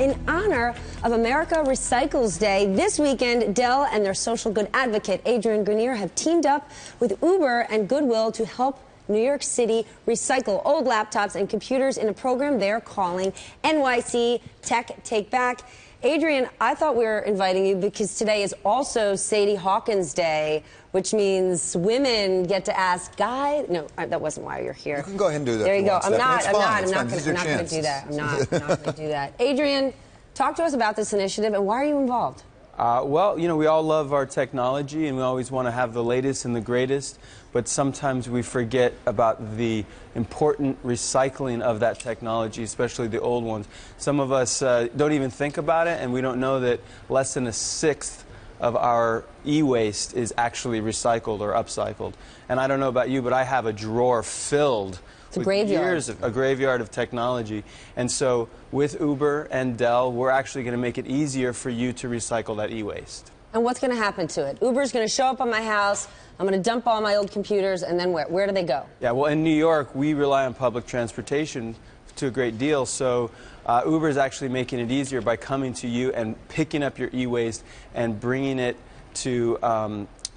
in honor of America Recycles Day. This weekend, Dell and their social good advocate, Adrian Grenier, have teamed up with Uber and Goodwill to help New York City recycle old laptops and computers in a program they're calling NYC Takeback. Adrian, I thought we were inviting you because today is also Sadie Hawkins Day, which means women get to ask guys. No, that wasn't why you're here. You can go ahead and do that. There you go. I'm not going to do that. Adrian, talk to us about this initiative and why are you involved? Well, you know, we all love our technology and we always want to have the latest and the greatest, but sometimes we forget about the important recycling of that technology, especially the old ones. Some of us don't even think about it, and we don't know that less than a sixth of our e-waste is actually recycled or upcycled. And I don't know about you, but I have a drawer filled with a graveyard of technology. And so with Uber and Dell, we're actually going to make it easier for you to recycle that e-waste. And what's going to happen to it? Uber's going to show up on my house, I'm going to dump all my old computers, and then where do they go? Yeah, well, in New York, we rely on public transportation to a great deal, so Uber is actually making it easier by coming to you and picking up your e-waste and bringing it to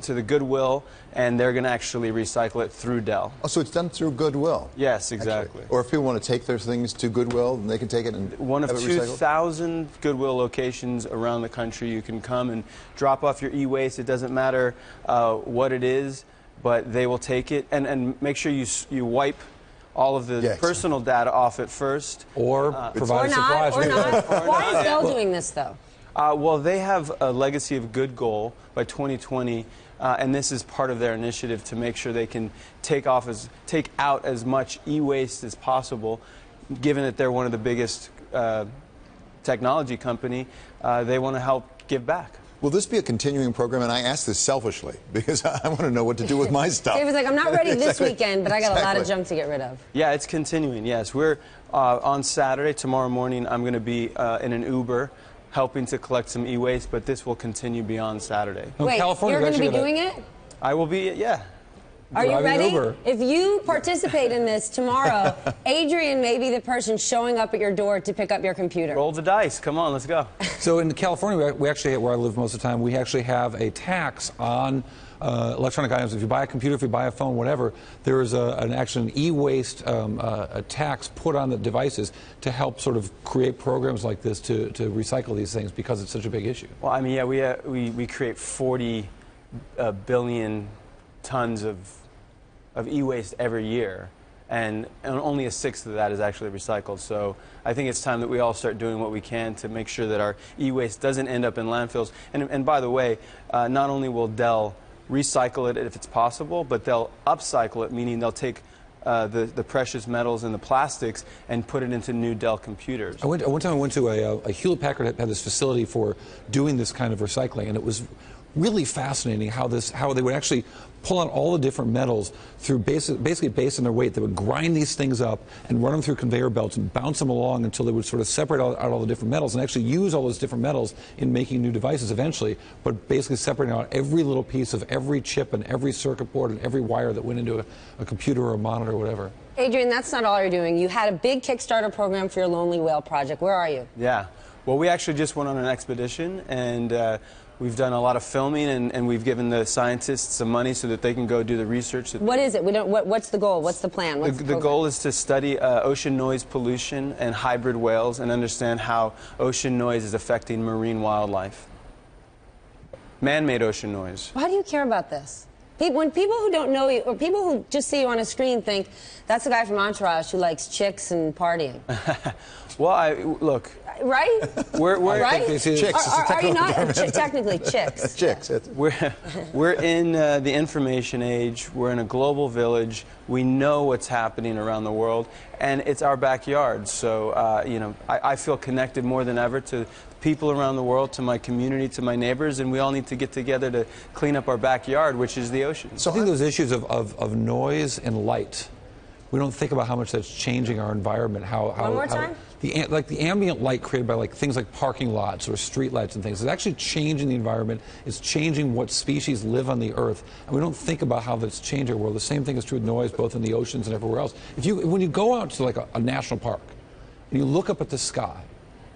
the Goodwill, and they're going to actually recycle it through Dell. Oh, so it's done through Goodwill? Yes, exactly. Actually. Or if people want to take their things to Goodwill, then they can take it and one of have it 2,000 Goodwill locations around the country. You can come and drop off your e-waste. It doesn't matter what it is, but they will take it. And make sure you wipe all of the personal data off it first. Or provide a surprise. Or not. Why is Dell doing this, though? Well, they have a legacy of good goal by 2020, and this is part of their initiative to make sure they can take out as much e-waste as possible. Given that they're one of the biggest technology company, they want to help give back. Will this be a continuing program? And I ask this selfishly because I want to know what to do with my stuff. David's like, I'm not ready this weekend, but I got a lot of junk to get rid of. Yeah, it's continuing, yes. We're on Saturday, tomorrow morning, I'm going to be in an Uber helping to collect some e-waste, but this will continue beyond Saturday. Wait, you're going to be doing it? I will be, yeah. Are you ready? If you participate in this tomorrow, Adrian may be the person showing up at your door to pick up your computer. Roll the dice. Come on, let's go. So in California, we actually, where I live most of the time, we actually have a tax on electronic items. If you buy a computer, if you buy a phone, whatever, there is an e-waste a tax put on the devices to help sort of create programs like this to recycle these things because it's such a big issue. Well, I mean, yeah, we create 40 billion tons of e-waste every year, and only a sixth of that is actually recycled. So I think it's time that we all start doing what we can to make sure that our e-waste doesn't end up in landfills. And by the way, not only will Dell recycle it if it's possible, but they'll upcycle it, meaning they'll take the precious metals and the plastics and put it into new Dell computers. One time I went to a Hewlett-Packard had this facility for doing this kind of recycling, and it was really fascinating how they would actually pull out all the different metals through basically based on their weight. They would grind these things up and run them through conveyor belts and bounce them along until they would sort of separate out all the different metals and actually use all those different metals in making new devices eventually, but basically separating out every little piece of every chip and every circuit board and every wire that went into a computer or a monitor or whatever. Adrian, that's not all you're doing. You had a big Kickstarter program for your Lonely Whale project. Where are you? Yeah. Well, we actually just went on an expedition, and we've done a lot of filming, and we've given the scientists some money so that they can go do the research. What is it? What's the goal? What's the plan? The goal is to study ocean noise pollution and hybrid whales and understand how ocean noise is affecting marine wildlife. Man-made ocean noise. Why do you care about this? When people who don't know you, or people who just see you on a screen think, that's the guy from Entourage who likes chicks and partying. Well, look. Right? We're right? Chicks. Are you not? Technically, chicks. Chicks. We're in the information age. We're in a global village. We know what's happening around the world, and it's our backyard. So, you know, I feel connected more than ever to people around the world, to my community, to my neighbors, and we all need to get together to clean up our backyard, which is the ocean. So I think those issues of noise and light, we don't think about how much that's changing our environment. One more time? The ambient light created by things like parking lots or street lights and things is actually changing the environment. It's changing what species live on the earth, and we don't think about how that's changing our world. The same thing is true with noise, both in the oceans and everywhere else. When you go out to a national park and you look up at the sky,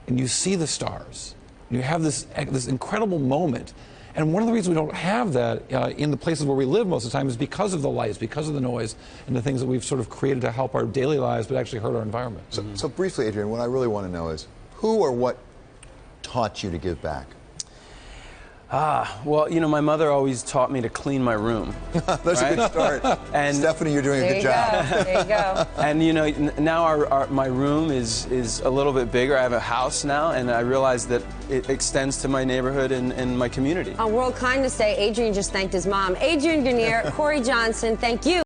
and you see the stars. You have this incredible moment. And one of the reasons we don't have that in the places where we live most of the time is because of the lights, because of the noise, and the things that we've sort of created to help our daily lives but actually hurt our environment. So briefly, Adrian, what I really want to know is who or what taught you to give back? Well, you know, my mother always taught me to clean my room. That's a good start. And Stephanie, you're doing a good job. There you go. And you know, now my room is a little bit bigger. I have a house now, and I realize that it extends to my neighborhood and my community. On World Kindness Day, Adrian just thanked his mom. Adrian Grenier, Corey Johnson, thank you.